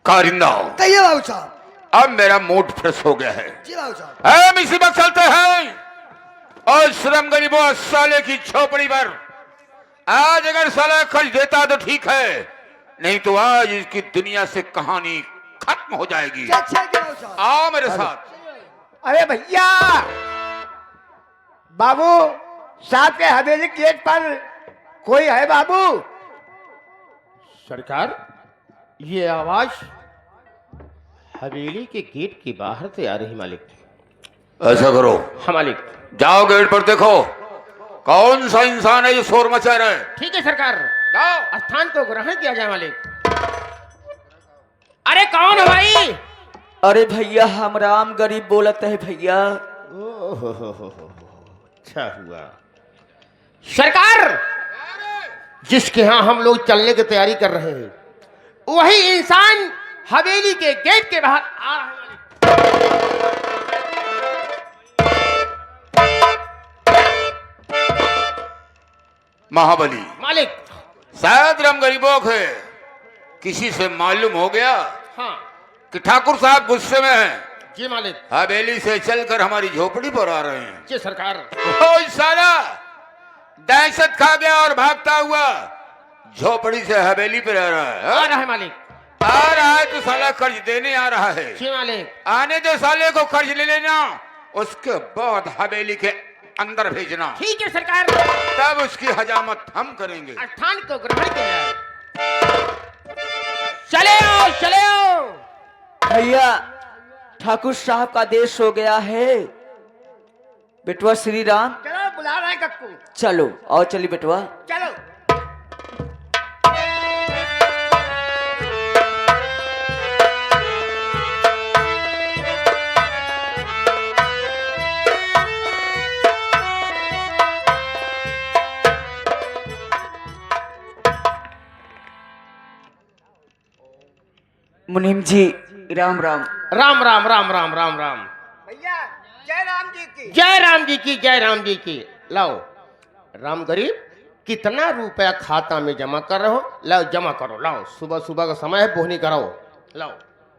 कारिंदा कहिए बाबू साहब। अब मेरा मूड फ्रेश हो गया है। जी बाबू साहब। हम इसी वक्त चलते हैं और श्रम गरीबों साले की झोपड़ी पर। आज अगर साला कर्ज देता तो ठीक है, नहीं तो आज इसकी दुनिया से कहानी खत्म हो जाएगी। अच्छा बाबू साहब। आओ मेरे साथ। अरे भैया, बाबू साहब के हवेली गेट पर कोई है बाबू? सरकार, ये आवाज हवेली के गेट के बाहर से आ रही मालिक। ऐसा करो, हाँ मालिक। जाओ गेट पर देखो कौन सा इंसान है जो शोर मचा रहा है। ठीक है सरकार, जाओ। स्थान को ग्रहण किया जाए मालिक। अरे कौन है भाई? अरे भैया, हम राम गरीब बोलत है भैया। अच्छा हुआ सरकार, जिसके यहाँ हम लोग चलने की तैयारी कर रहे हैं, वही इंसान हवेली के गेट के बाहर आ रहा है। महाबली मालिक। शायद राम गरीबों के किसी से मालूम हो गया हाँ कि ठाकुर साहब गुस्से में हैं। जी मालिक। हवेली से चलकर हमारी झोपड़ी पर आ रहे हैं। जी सरकार। ओ साला दहशत खा गया और भागता हुआ झोपड़ी से हवेली पर आ रहा है। आ रहा है मालिक। आ रहा है तो साला कर्ज देने आ रहा है। जी मालिक। आने दो साले को, कर्ज ले लेना, उसके बाद हवेली के अंदर भेजना। ठीक है सरकार। तब उसकी हजामत हम करेंगे। स्थान को ग्रहण किया जाए। चले आओ, चले आओ। भैया, ठाकुर साहब का आदेश हो गया है। बेटवा श्री राम, चलो बुला रहे हैं कक्कू। चलो आओ, चली बेटवा। चलो। मुनीम जी, राम राम। राम राम राम राम राम राम। भैया, जय राम जी की। जय राम जी की, जय राम जी की। लाओ राम गरीब, कितना रुपया खाता में जमा कर रहे हो? लाओ जमा करो। लाओ, सुबह सुबह का समय है, बोहनी कराओ। लाओ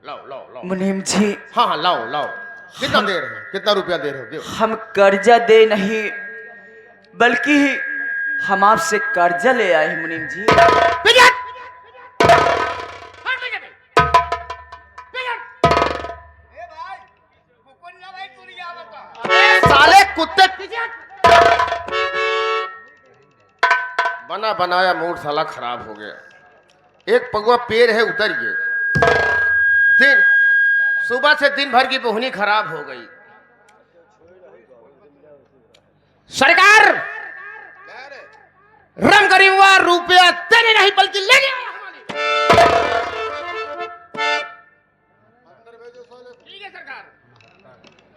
लाओ लाओ लाओ। मुनीम जी, हाँ हाँ लाओ लाओ। कितना दे रहे हो? कितना रुपया दे रहे हो? दे। हम कर्जा दे नहीं, बल्कि हम आपसे कर्जा ले आए हैं मुनीम जी। साले कुत्ते, बना बनाया मूड साला खराब हो गया। एक पगुआ पेड़ है, उतर गए। दिन सुबह से दिन भर की बोहनी खराब हो गई। सरकार, रंग गरीबा रुपया देने नहीं बल्कि लेने आया हमारे। ठीक है सरकार।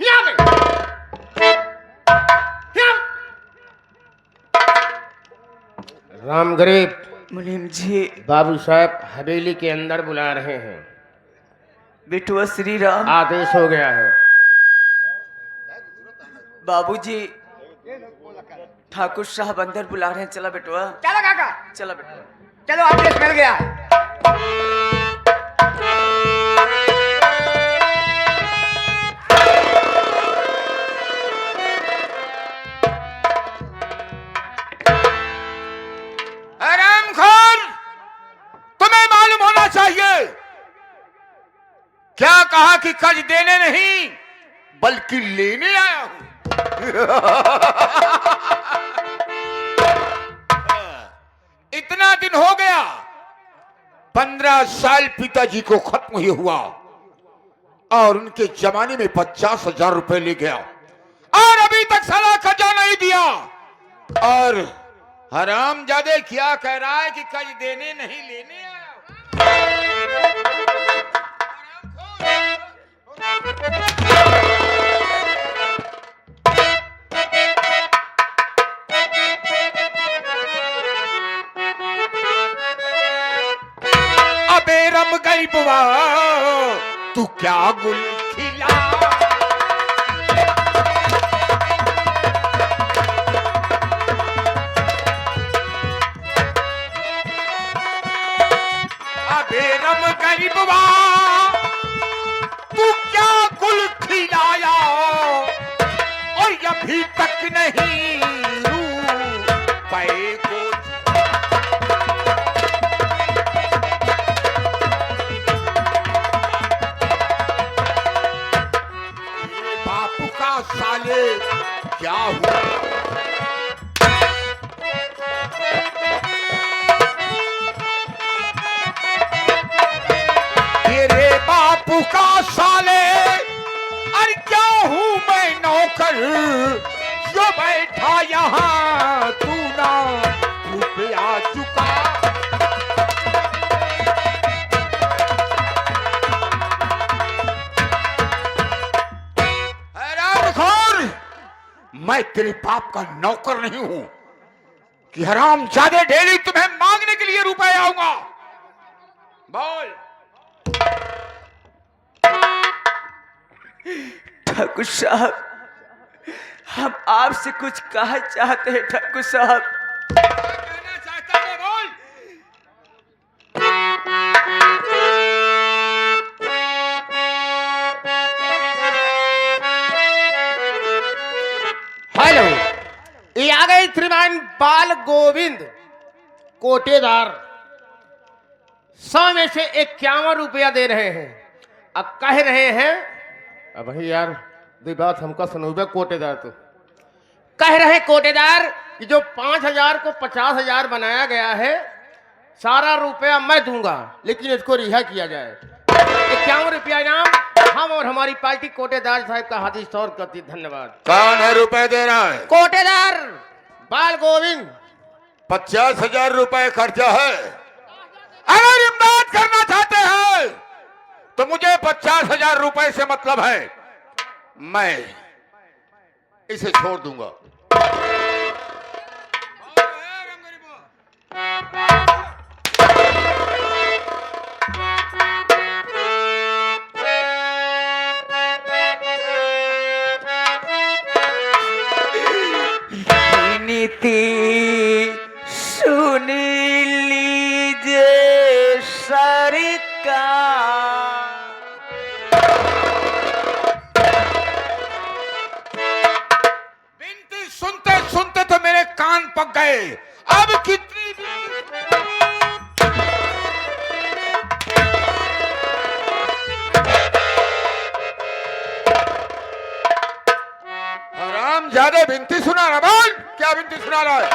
यहाँ पे राम गरीब, मुनीम जी, बाबू साहब हवेली के अंदर बुला रहे हैं। बेटवा श्री राम। आदेश हो गया है। बाबूजी, ठाकुर साहब अंदर बुला रहे हैं। चला बेटवा, चलो काका। चला बेटवा। चलो, आदेश मिल गया। हरामखोर, तुम्हें मालूम होना चाहिए। क्या कहा कि कर्ज देने नहीं बल्कि लेने आया हूं। इतना दिन हो गया, 15 साल पिताजी को खत्म ही हुआ और उनके जमाने में 50,000 रुपए ले गया और अभी तक साला कर्जा नहीं दिया। और हरामजादे क्या कह रहा है कि कर्ज देने नहीं लेने आया। अबे रम गई बुआ, तू क्या गुल खिला। गरीबवा तू क्या गुल खिलाया और अभी तक नहीं रुपए को बापू का साले क्या हुआ? तेरे बापू का साले अरे क्या हूँ मैं नौकर जो बैठा यहाँ तू ना रुपया चुका। मैं तेरे बाप का नौकर नहीं हूं कि हराम ज्यादा डेली तुम्हें मांगने के लिए रुपए आऊंगा। बोल। ठाकुर साहब, हम आपसे कुछ कहा चाहते हैं ठाकुर साहब। क्या कहना चाहता है? बोल। हेलो, ये आ गए श्रीमान बाल गोविंद कोटेदार। 100 में से 51 रुपया दे रहे हैं। अब कह रहे हैं, अब भाई यार दो बात हमका सुनोगे कोटेदार। तो कह रहे कोटेदार कि जो 5000 को 50,000 बनाया गया है सारा रुपया मैं दूंगा, लेकिन इसको रिहा किया जाए। 51 रुपया इनाम हम और हमारी पार्टी कोटेदार साहब का हाथी स्टोर करती। धन्यवाद। कौन है रुपए दे रहा है? कोटेदार बाल गोविंद। 50,000 रुपए खर्चा है। अगर इमदाद करना चाहते हैं तो मुझे 50,000 रुपए से मतलब है। मैं इसे छोड़ दूंगा। नीति सुन लीजिए सरकार, बिनती सुनते सुनते तो मेरे कान पक गए। अब कितनी हराम ज्यादा बिनती सुना रहा। बोल, क्या बिनती सुना रहा है?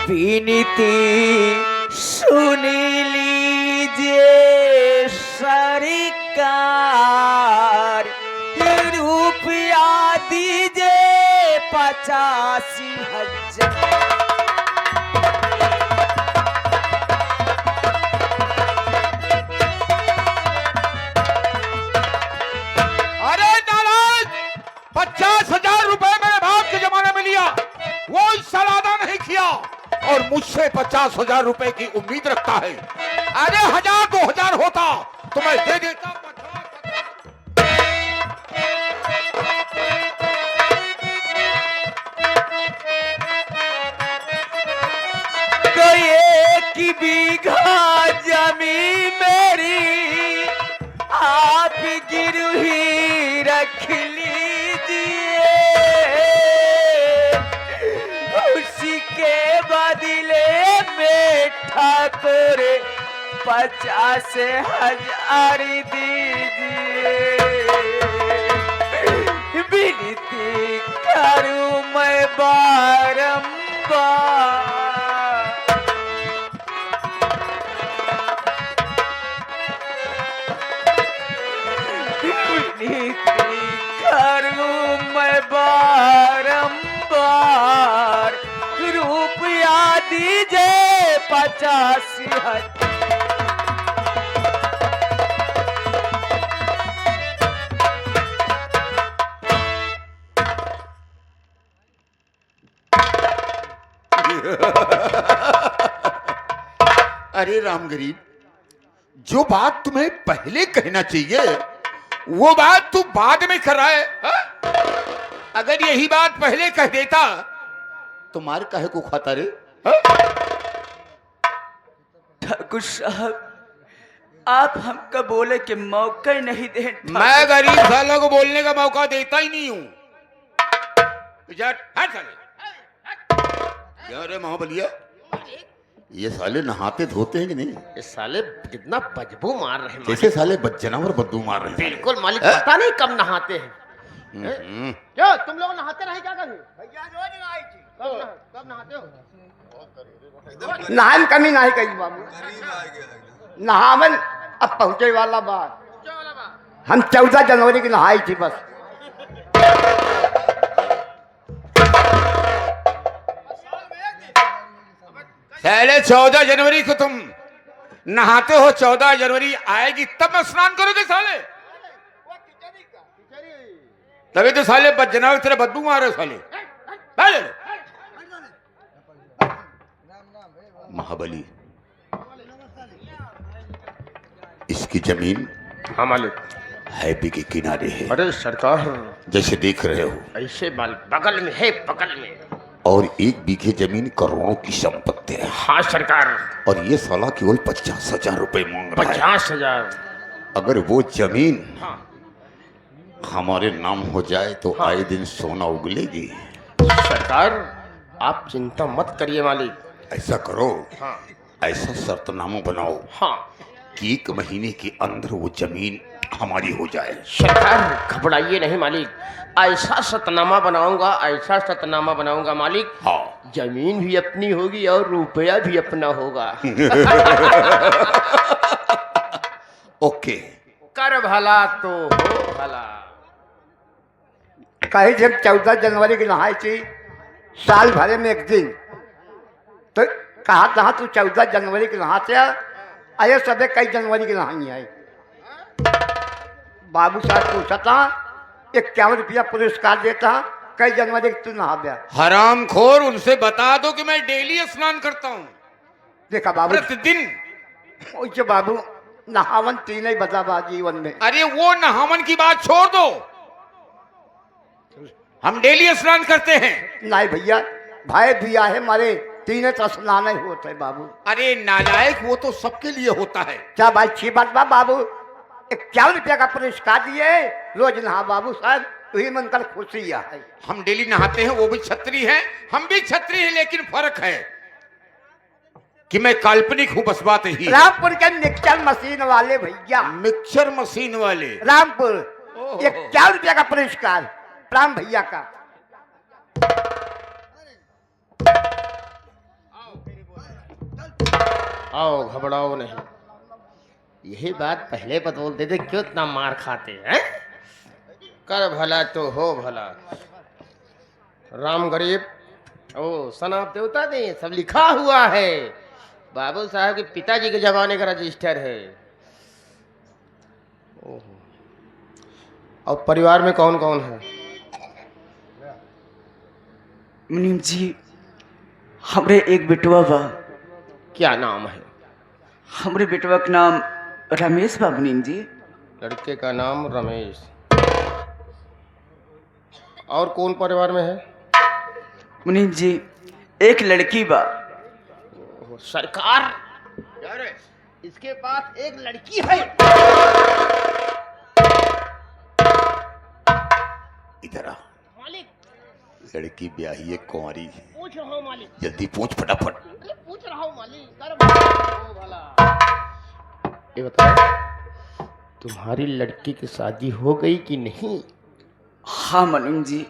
विनती सुन लीजिए सरकार, रुपया दीजिए 85,000। अरे नाराज, 50,000 रुपए मेरे बाप के जमाने में लिया, वो इस साल अदा नहीं किया और मुझसे 50,000 रुपए की उम्मीद रखता है। अरे 1000 2000 होता तो मैं दे देता। तो 1 बीघा जमीन मेरी आप गिरवी रख लीजिए, उसी के बदले में ठाकुर 50,000 दीजिए। विनती करूं मैं बारंबार, विनती करूं मैं बारंबार, रुपया दीजिए 85,000। अरे राम गरीब, जो बात तुम्हें पहले कहना चाहिए वो बात तू बाद में कर रहा है, हा? अगर यही बात पहले कह देता तो मार काहे को खाता रे? ठाकुर साहब, आप हमको बोले के मौका ही नहीं दे। मैं गरीब सालों को बोलने का मौका देता ही नहीं हूं। हट साले। क्या रे महाबलिया, ये साले नहाते धोते हैं कि नहीं? ये साले कितना बदबू मार रहे हैं जैसे साले जानवर बदबू मार रहे हैं। बिल्कुल मालिक, पता नहीं कब नहाते हैं। क्यों तुम लोग नहाते रहे क्या कभी? भैया रोज नहाई थी। कब नहाते हो? नहाए में कमी नहीं कही बाबू, नहावन अब पहुंचे वाला बात। हम 14 जनवरी की नहाई थी बस। पहले 14 जनवरी को तुम नहाते हो, 14 जनवरी आएगी तब मैं स्नान करोगे साले। तभी तो साले जनवरी तेरे बदबू मार रहे साले। महाबली, इसकी जमीन हाँ मालिक। हैप्पी के किनारे है। अरे सरकार, जैसे देख रहे हो ऐसे बगल में है, बगल में। और 1 बीघे जमीन करोड़ों की संपत्ति है। हाँ सरकार। और ये साला केवल 50,000 रुपए मांग रहा है। 50,000? अगर वो जमीन हाँ। हमारे नाम हो जाए तो हाँ। आए दिन सोना उगलेगी। सरकार आप चिंता मत करिए मालिक। ऐसा करो, हाँ ऐसा शर्तनामा बनाओ हाँ। कि 1 महीने के अंदर वो जमीन हमारी हो जाए। सरकार घबराइए नहीं मालिक, ऐसा शतनामा बनाऊंगा, ऐसा शतनामा बनाऊंगा मालिक। हाँ। जमीन भी अपनी होगी और रुपया भी अपना होगा। ओके। कर भला तो हो भला। कहीं जब 14 जनवरी की नहाई थी, साल भरे में एक दिन, तो कहा था तू 14 जनवरी की नहाते आये, सबे कई जनवरी की नहाई है। बाबू साहब पूछा था 51 रुपया पुरस्कार देता, कई जनवरी की तू नहा गया। हरामखोर, उनसे बता दो कि मैं डेली स्नान करता हूँ, देखा बाबू, प्रतिदिन। ओइसे बाबू नहावन तीन ही बता बा जीवन में। अरे वो नहावन की बात छोड़ दो, हम डेली स्नान करते हैं। नहीं भैया, भाई भैया है हमारे, तीन तो स्नान ही होते है बाबू। अरे नालायक, वो तो सबके लिए होता है। क्या भाई अच्छी बात बा बाबू, 51 रुपया का पुरस्कार दिए, रोज नहा बाबू साहब, वही मन कर खुशी है। हम डेली नहाते हैं, वो भी छत्री हैं, हम भी छत्री हैं, लेकिन फर्क है कि मैं काल्पनिक हूं, बस बात ही। रामपुर के मिक्सर मशीन वाले भैया, मिक्सर मशीन वाले रामपुर, ओहो। 51 रुपया का पुरस्कार राम भैया का। आओ घबराओ नहीं, यही बात पहले बतौल देते, क्यों इतना मार खाते हैं? कर भला तो हो भला। राम गरीब, ओ सनाप देवता दे, सब लिखा हुआ है। बाबू साहब के पिताजी के जमाने का रजिस्टर है। ओहो। और परिवार में कौन कौन है? मुनीम जी, हमरे एक बेटवा बा। क्या नाम है? हमरे बेटवा का नाम रमेश बा मुनीम जी। लड़के का नाम रमेश। और कौन परिवार में है? मुनीम जी, एक लड़की बा। ओहो, सरकार इसके पास एक लड़की है। इधर आ। मालिक लड़की ब्याही है, कुंवारी है। पूछ रहा हूँ मालिक। जल्दी पूछ फटाफट। अरे पूछ रहा हूँ मालिक, कर भला। ये बताओ, तुम्हारी लड़की की शादी हो गई कि नहीं? हाँ मुनीम जी,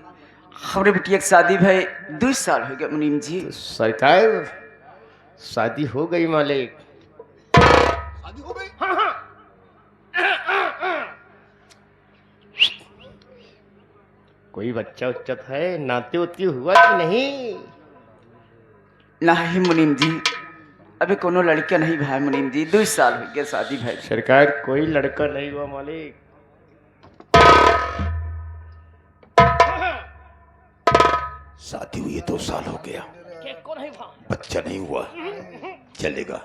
हमरे बिटिया की शादी भाई 2 साल हो गया मुनीम जी। सरकार शादी हो गई मालिक। शादी हो गई? हाँ हाँ। कोई बच्चा उच्चा है, नाते उती हुआ कि नहीं? नहीं मुनीम जी, अभी कोनो लड़का नहीं भाई मुनीम जी, 2 साल हो गया शादी भाई। सरकार कोई लड़का नहीं हुआ मालिक। शादी हुई 2 साल हो गया, बच्चा नहीं हुआ, चलेगा।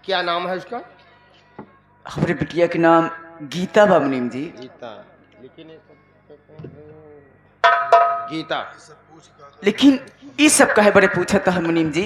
क्या नाम है उसका? हमारे बिटिया के नाम गीता बा मुनीम जी। गीता, लेकिन गीता, लेकिन ये सब कहे बड़े पूछा था मुनीम जी।